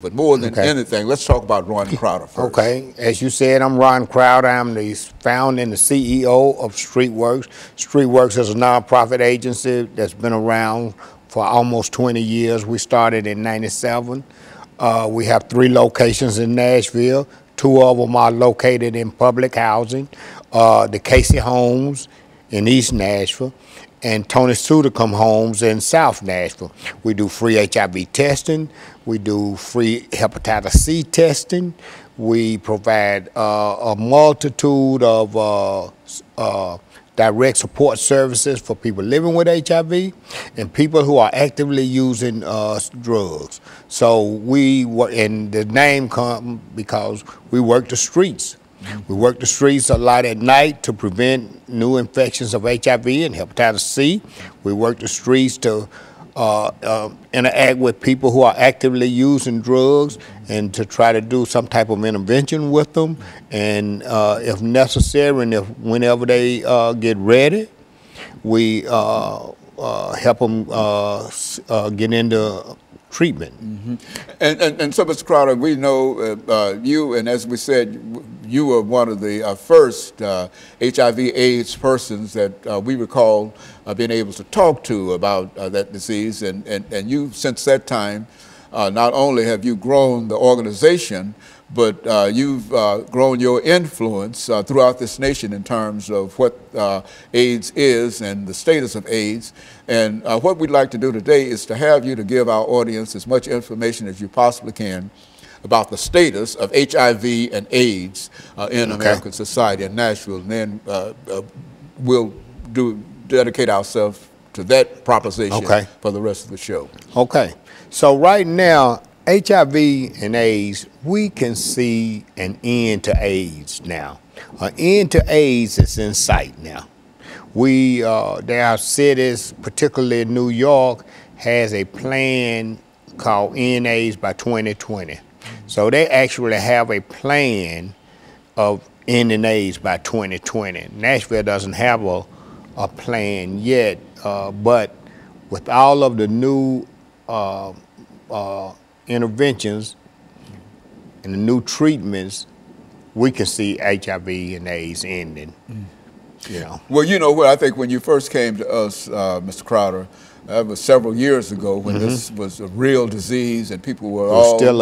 But more than Okay. anything, let's talk about Ron Crowder first. Okay. As you said, I'm Ron Crowder. I'm the founder and the CEO of StreetWorks. StreetWorks is a nonprofit agency that's been around for almost 20 years. We started in '97. We have 3 locations in Nashville. 2 of them are located in public housing. The Casey Homes in East Nashville and Tony Sudacum Homes in South Nashville. We do free HIV testing. We do free hepatitis C testing. We provide a multitude of direct support services for people living with HIV and people who are actively using drugs. So and the name comes because we work the streets. We work the streets a lot at night to prevent new infections of HIV and hepatitis C. We work the streets to interact with people who are actively using drugs and to try to do some type of intervention with them. And if necessary and whenever they get ready, we help them get into treatment. And so, Mr. Crowder, we know you, and as we said, you were one of the first HIV/AIDS persons that we recall being able to talk to about that disease. And you, since that time, not only have you grown the organization, but you've grown your influence throughout this nation in terms of what AIDS is and the status of AIDS. And what we'd like to do today is to have you to give our audience as much information as you possibly can about the status of HIV and AIDS in American society in Nashville. And then we'll dedicate ourselves to that proposition for the rest of the show. Okay. So right now, HIV and AIDS, we can see an end to AIDS now. An end to AIDS is in sight now. There are cities, particularly New York, has a plan called End AIDS by 2020. So they actually have a plan of ending AIDS by 2020. Nashville doesn't have a plan yet, but with all of the new interventions and the new treatments, we can see HIV and AIDS ending. You know. Well, you know what? I think when you first came to us, Mr. Crowder, that was several years ago when this was a real disease and people were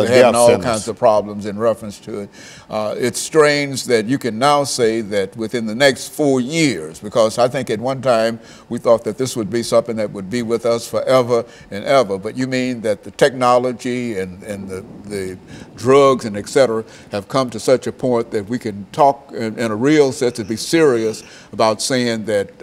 having all kinds of problems in reference to it. It's strange that you can now say that within the next 4 years, because I think at one time we thought that this would be something that would be with us forever and ever, but you mean that the technology and the drugs and et cetera have come to such a point that we can talk in a real sense and be serious about saying that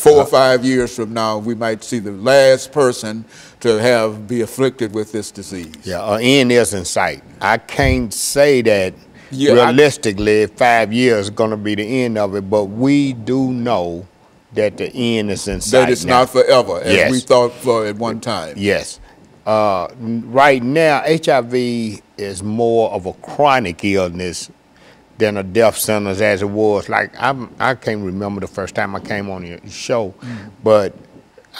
4 or 5 years from now we might see the last person to be afflicted with this disease. Yeah, an end is in sight. I can't say that realistically 5 years is going to be the end of it, but we do know that the end is in sight. That it's not forever, as we thought for at one time. Yes. Right now, HIV is more of a chronic illness than a death sentence as it was. Like, I can't remember the first time I came on your show, but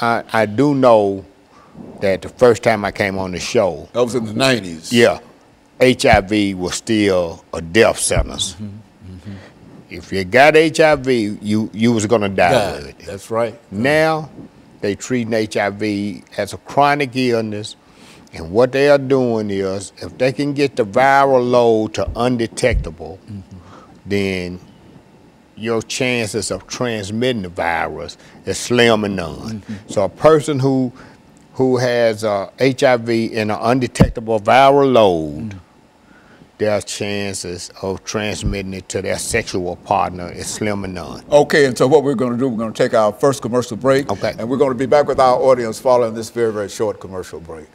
I do know that the first time I came on the show, that was in the 90s. Yeah, HIV was still a death sentence. If you got HIV, you was gonna die with it. That's right. Now, they treating HIV as a chronic illness, and what they are doing is, if they can get the viral load to undetectable, then your chances of transmitting the virus is slim and none. So a person who has HIV in an undetectable viral load, their chances of transmitting it to their sexual partner is slim and none. Okay, and so what we're going to do, we're going to take our first commercial break, and we're going to be back with our audience following this very, very short commercial break.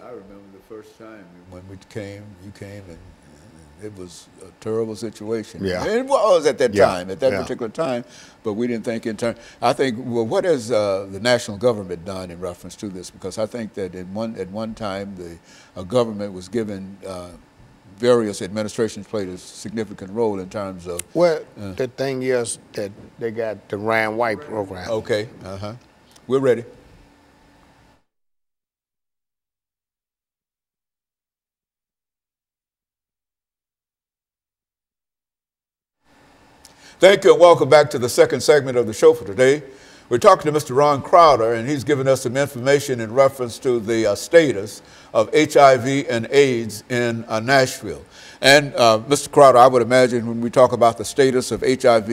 I remember the first time when you came, and it was a terrible situation. Yeah. And it was at that time, at that Yeah. particular time, but we didn't think in terms. I think, well, what has the national government done in reference to this? Because I think that at one time the government was given various administrations played a significant role in terms of. Well, the thing is that they got the Ryan White program. Okay, we're ready. Thank you and welcome back to the second segment of the show for today. We're talking to Mr. Ron Crowder, and he's given us some information in reference to the status of HIV and AIDS in Nashville. And Mr. Crowder, I would imagine when we talk about the status of HIV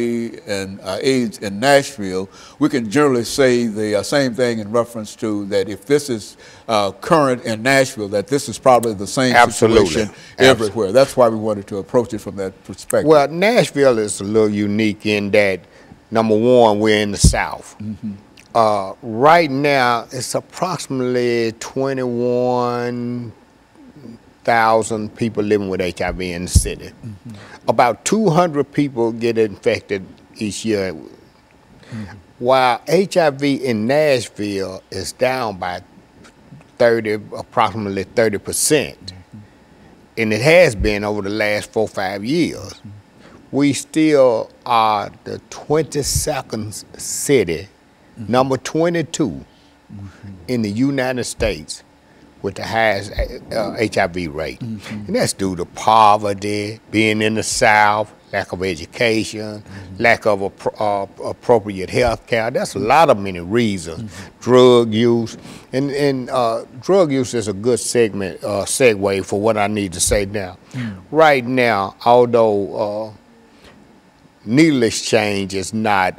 and AIDS in Nashville, we can generally say the same thing in reference to that if this is current in Nashville, that this is probably the same situation everywhere. That's why we wanted to approach it from that perspective. Well, Nashville is a little unique in that, number one, we're in the South. Right now, it's approximately 21,000 people living with HIV in the city. About 200 people get infected each year. While HIV in Nashville is down by approximately 30%, and it has been over the last 4 or 5 years, we still are the 22nd city, number 22 in the United States with the highest HIV rate. And that's due to poverty, being in the South, lack of education, lack of appropriate health care. That's a lot of many reasons. Drug use. And drug use is a good segue for what I need to say now. Right now, although needle exchange is not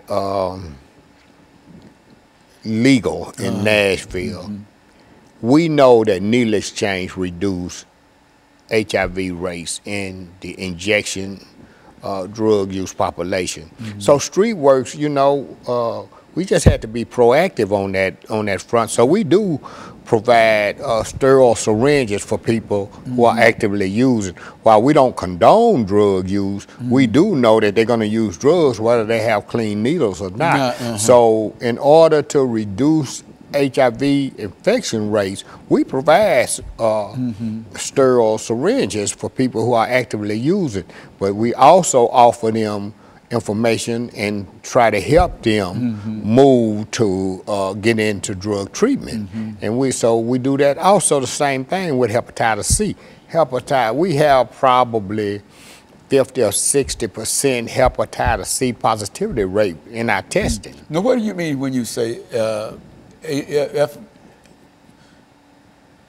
legal in Nashville, we know that needle exchange reduce HIV rates in the injection drug use population. So StreetWorks, you know, we just had to be proactive on that front. So we do provide sterile syringes for people who are actively using. While we don't condone drug use, we do know that they're going to use drugs whether they have clean needles or not. So in order to reduce HIV infection rates, we provide sterile syringes for people who are actively using, but we also offer them information and try to help them move to get into drug treatment. And we do that. Also the same thing with hepatitis C. We have probably 50 or 60% hepatitis C positivity rate in our testing. Now, what do you mean when you say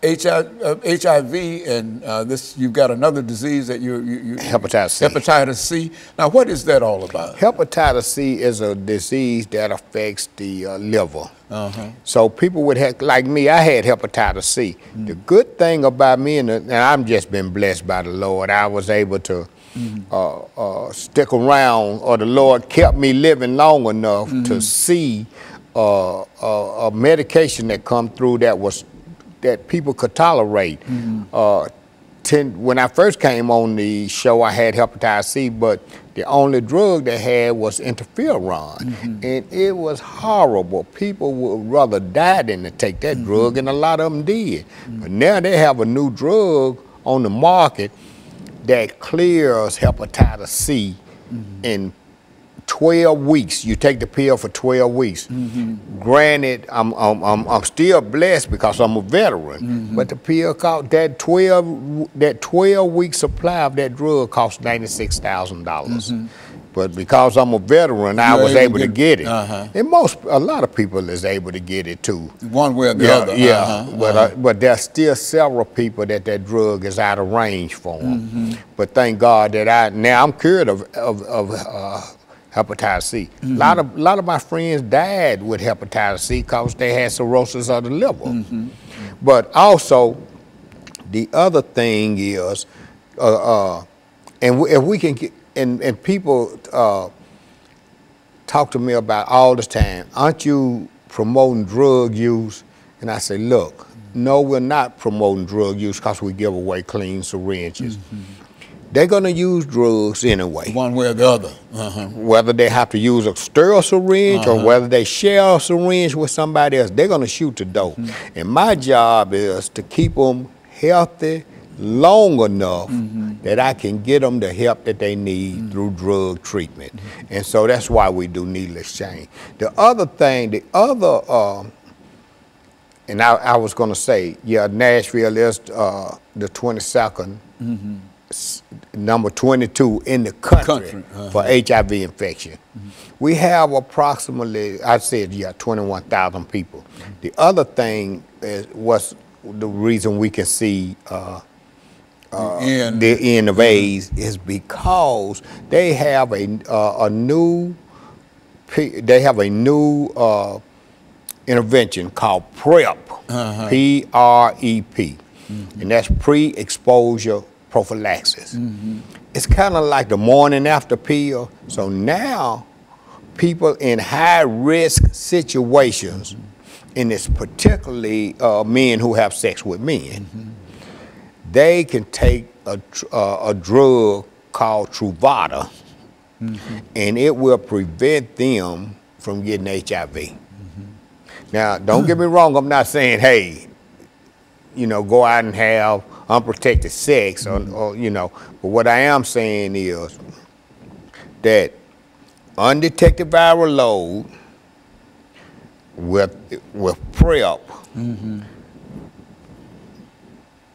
HIV and this? You've got another disease that you hepatitis C. Hepatitis C. Now, what is that all about? Hepatitis C is a disease that affects the liver. So people would have, like me, I had hepatitis C. The good thing about me, and I've just been blessed by the Lord, I was able to stick around, or the Lord kept me living long enough to see a medication that come through that people could tolerate. When I first came on the show, I had hepatitis C, but the only drug they had was interferon, and it was horrible. People would rather die than to take that drug, and a lot of them did. But now they have a new drug on the market that clears hepatitis C in 12 weeks. You take the pill for 12 weeks. Granted, I'm still blessed because I'm a veteran, but the pill cost, that 12-week supply of that drug costs $96,000. But because I'm a veteran, I was able to get it. And a lot of people is able to get it too. One way or the other. But there's still several people that drug is out of range for them. But thank God that now I'm cured of hepatitis C. A lot of my friends died with hepatitis C because they had cirrhosis of the liver. But also, the other thing is, and if we can get, and people talk to me about all the time, aren't you promoting drug use? And I say, look, no, we're not promoting drug use because we give away clean syringes. They're going to use drugs anyway. One way or the other. Whether they have to use a sterile syringe or whether they share a syringe with somebody else, they're going to shoot the dope. And my job is to keep them healthy long enough that I can get them the help that they need through drug treatment. And so that's why we do needle exchange. The other thing, and I was going to say, yeah, Nashville is the 22nd, number 22 in the country for HIV infection. We have approximately, I said, yeah, 21,000 people. The other thing is what's the reason we can see the end of AIDS is because they have a new intervention called PrEP, P-R-E-P, and that's pre-exposure prophylaxis. It's kind of like the morning after pill. So now people in high-risk situations, and it's particularly men who have sex with men, they can take a drug called Truvada, and it will prevent them from getting HIV. Now, don't get me wrong, I'm not saying, hey, you know, go out and have unprotected sex, or you know, but what I am saying is that undetected viral load with PrEP,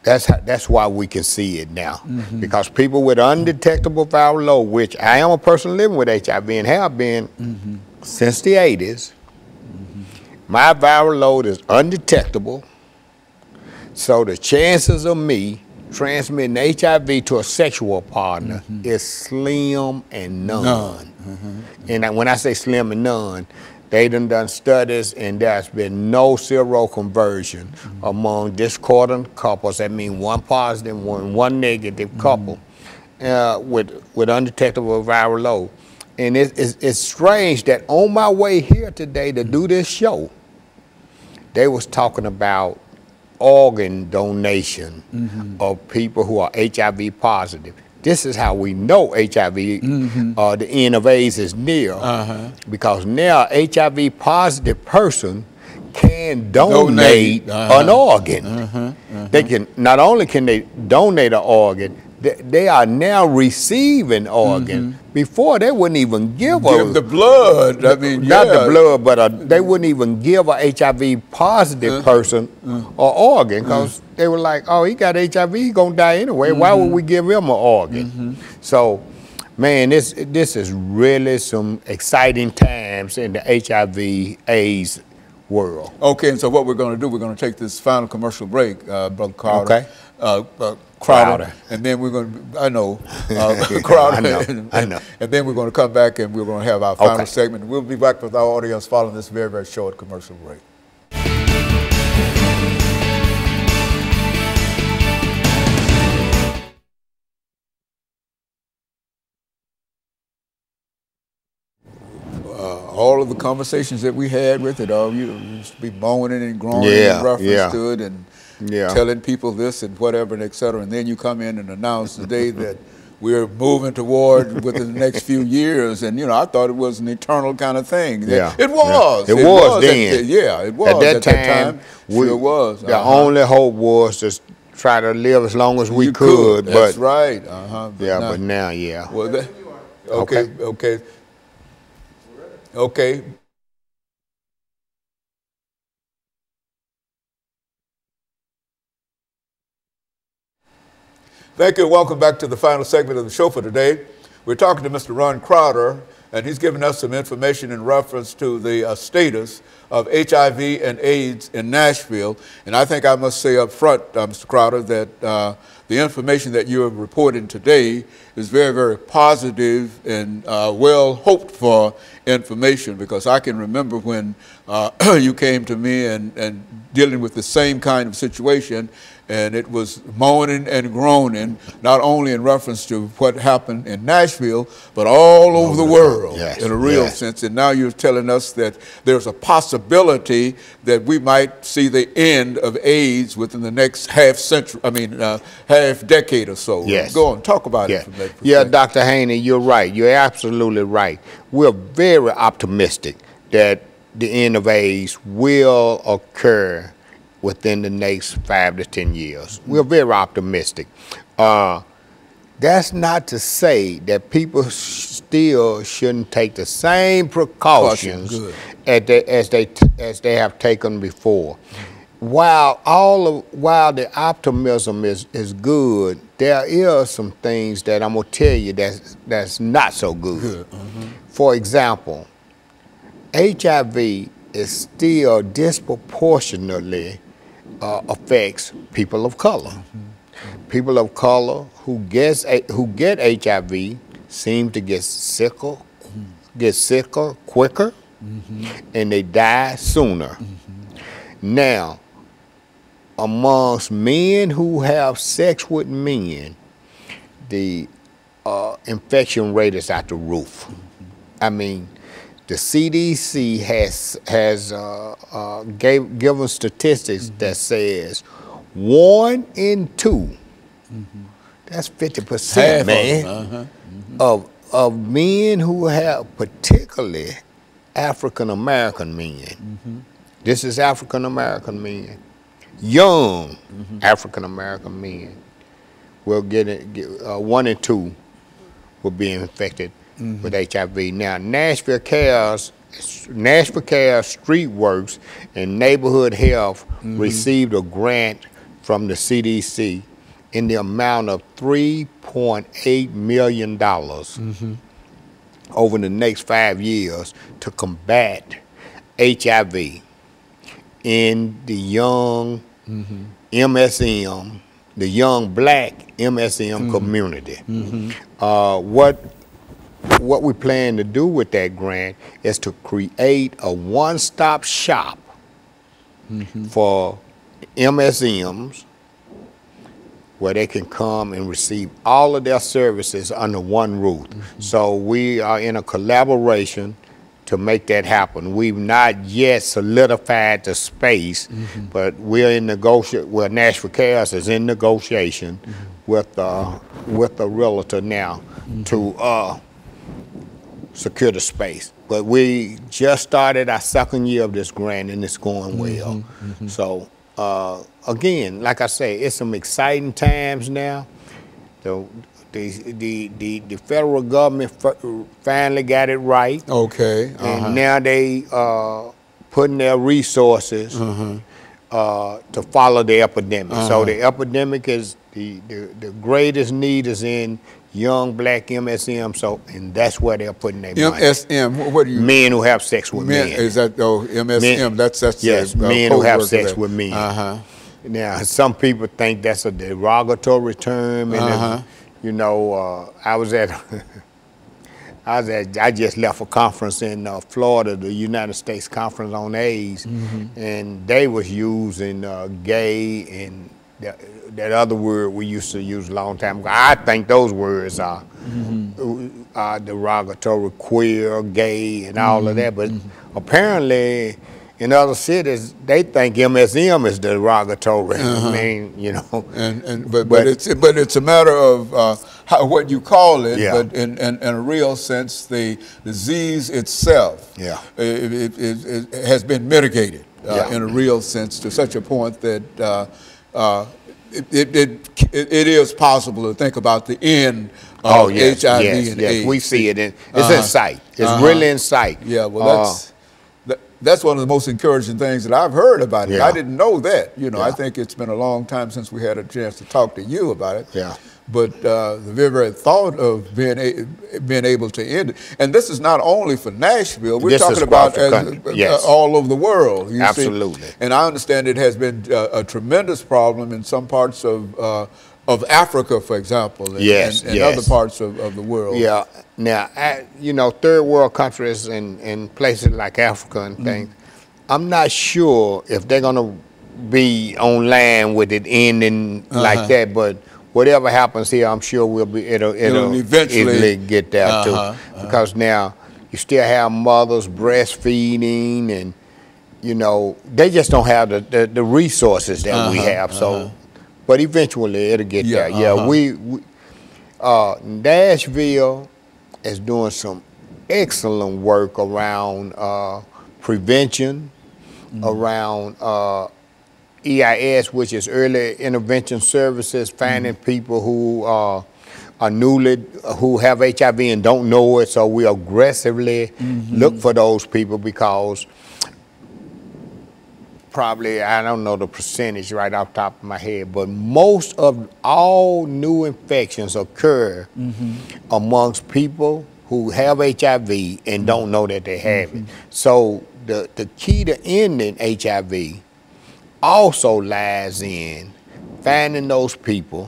that's why we can see it now. Because people with undetectable viral load, which I am a person living with HIV and have been since the 80s, my viral load is undetectable. So the chances of me transmitting HIV to a sexual partner is slim and none. And when I say slim and none, they done studies, and there's been no seroconversion among discordant couples. That means one positive, one negative couple with undetectable viral load. And it's strange that on my way here today to do this show, they was talking about organ donation of people who are HIV positive. This is how we know HIV, the end of AIDS is near, because now HIV positive person can donate an organ. They can, not only can they donate an organ, they are now receiving organ. Before they wouldn't even give the blood. I mean, not the blood, but they wouldn't even give a HIV positive person an organ, because they were like, oh, he got HIV, he gonna die anyway. Why would we give him an organ? So, man, this is really some exciting times in the HIV/AIDS world. Okay, and so what we're going to do, we're going to take this final commercial break, Brother Crowder. Crowder, and then we're going to, Crowder, I know. And then we're going to come back and we're going to have our final segment. We'll be back with our audience following this very, very short commercial break. All of the conversations that we had with it, all you used to be moaning and groaning in reference to it, and telling people this and whatever, and et cetera. And then you come in and announce today that we're moving toward within the next few years. And, you know, I thought it was an eternal kind of thing. It was. It was then. It was. At that time, it was. The only hope was to try to live as long as we could. That's right. But now, Well, Okay. Thank you and welcome back to the final segment of the show for today. We're talking to Mr. Ron Crowder, and he's giving us some information in reference to the status of HIV and AIDS in Nashville. And I think I must say up front, Mr. Crowder, that the information that you're reporting today is very, very positive and well hoped for information, because I can remember when you came to me and dealing with the same kind of situation, and it was moaning and groaning, not only in reference to what happened in Nashville, but all over the world, in a real sense. And now you're telling us that there's a possibility that we might see the end of AIDS within the next half decade or so. Yes. Go on, talk about it from that perspective. Yeah, Dr. Haney, you're right. You're absolutely right. We're very optimistic that the end of AIDS will occur within the next 5 to 10 years. We're very optimistic. That's not to say that people still shouldn't take the same precautions as they have taken before. While the optimism is good, there is some things that I'm gonna tell you that's not so good. For example, HIV is still disproportionately affects people of color. People of color who get HIV seem to get sicker quicker, and they die sooner. Now, amongst men who have sex with men, the infection rate is out the roof. I mean, the CDC has given statistics that says 1 in 2, that's 50%, man, of men who have, particularly African American men. This is African American men, young African American men will get 1 in 2 will be infected with HIV. Now, Nashville Cares, Street Works, and Neighborhood Health received a grant from the CDC in the amount of $3.8 million over the next 5 years to combat HIV in the young MSM, the young black MSM community. What we plan to do with that grant is to create a one-stop shop for MSMs where they can come and receive all of their services under one roof. So we are in a collaboration to make that happen. We've not yet solidified the space, but we're in negotiation. Well, Nashville Cares is in negotiation with a realtor now to secure the space. But we just started our 2nd year of this grant, and it's going well. So again, like I say, it's some exciting times now. The federal government finally got it right. Okay. And now they putting their resources to follow the epidemic. So the epidemic is the greatest need is in young black MSM. So, and that's where they're putting their money. MSM. What do you? Men who have sex with men. Is that MSM? Men, that's yes. Men who have sex with men. Now, some people think that's a derogatory term, and you know, I just left a conference in Florida, the United States Conference on AIDS, and they was using gay and that other word we used to use a long time ago. I think those words are derogatory, queer, gay, and all of that, but apparently in other cities, they think MSM is derogatory. I mean, you know. But it's a matter of what you call it. But in a real sense, the disease itself, it has been mitigated in a real sense to such a point that it is possible to think about the end of HIV and AIDS. We see it. It's in sight. It's really in sight. Yeah. Well, that's one of the most encouraging things that I've heard about it. I didn't know that. You know, I think it's been a long time since we had a chance to talk to you about it. But the very thought of being able to end it, and this is not only for Nashville, we're talking about all over the world. Absolutely. See? And I understand it has been a tremendous problem in some parts of of Africa, for example, and, Yes, and yes. other parts of the world. Yeah. Now, you know, third world countries and places like Africa and things, I'm not sure if they're going to be on land with it ending like that, but whatever happens here, I'm sure it'll eventually get there too. Because now you still have mothers breastfeeding, and you know they just don't have the resources that we have. So, but eventually it'll get there. Yeah, we Nashville is doing some excellent work around prevention, around EIS, which is early intervention services, finding people who are who have HIV and don't know it. So we aggressively look for those people, because probably, I don't know the percentage right off the top of my head, but most of all new infections occur amongst people who have HIV and don't know that they have it. So the key to ending HIV also lies in finding those people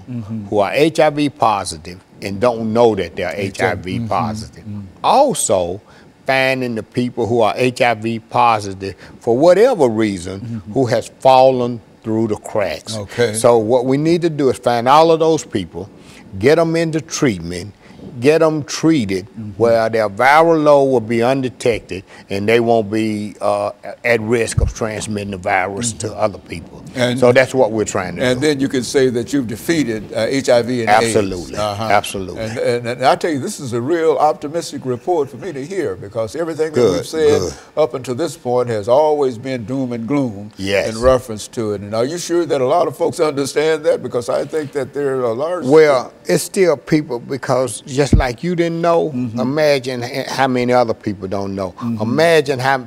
who are HIV positive and don't know that they're HIV positive. Also, finding the people who are HIV positive for whatever reason who has fallen through the cracks. So what we need to do is find all of those people, get them into treatment, get them treated where their viral load will be undetected and they won't be at risk of transmitting the virus to other people. And so that's what we're trying to do. And then you can say that you've defeated HIV and absolutely, AIDS. Absolutely. And I tell you, this is a real optimistic report for me to hear, because everything that we've said up until this point has always been doom and gloom in reference to it. And are you sure that a lot of folks understand that? Because I think that there are a large... Well, it's still people, because just like you didn't know, imagine how many other people don't know. Imagine how,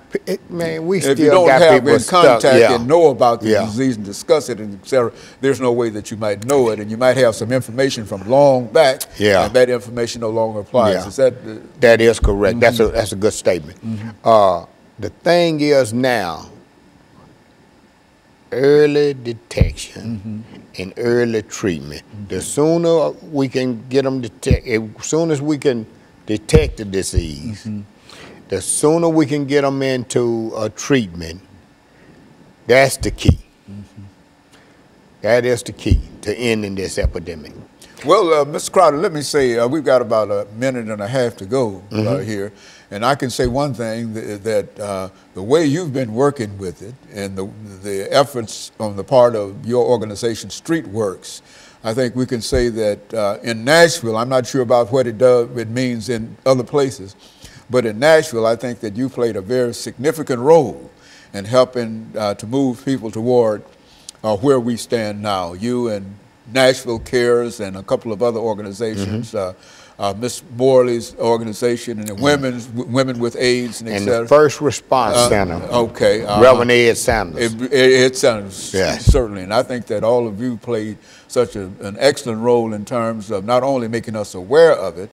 man, we if still you don't got have people in contact stuck, and know about the disease and discuss it, and et cetera, there's no way that you might know it, and you might have some information from long back, and that information no longer applies. Is that that is correct. That's a good statement. The thing is now, early detection and early treatment. The sooner we can get them detected, as soon as we can detect the disease, the sooner we can get them into a treatment. That's the key. That is the key to ending this epidemic. Well, Mr. Crowder, let me say, we've got about a minute and a half to go here. And I can say one thing, that the way you've been working with it and the efforts on the part of your organization, StreetWorks, I think we can say that in Nashville, I'm not sure about what it means in other places, but in Nashville, I think that you played a very significant role in helping to move people toward where we stand now. You and Nashville Cares and a couple of other organizations, Miss Morley's organization, and the Women with AIDS, and et cetera. The First Response Center. Reverend Ed Sanders. Ed Sanders, yes. Certainly. And I think that all of you played such an excellent role in terms of not only making us aware of it,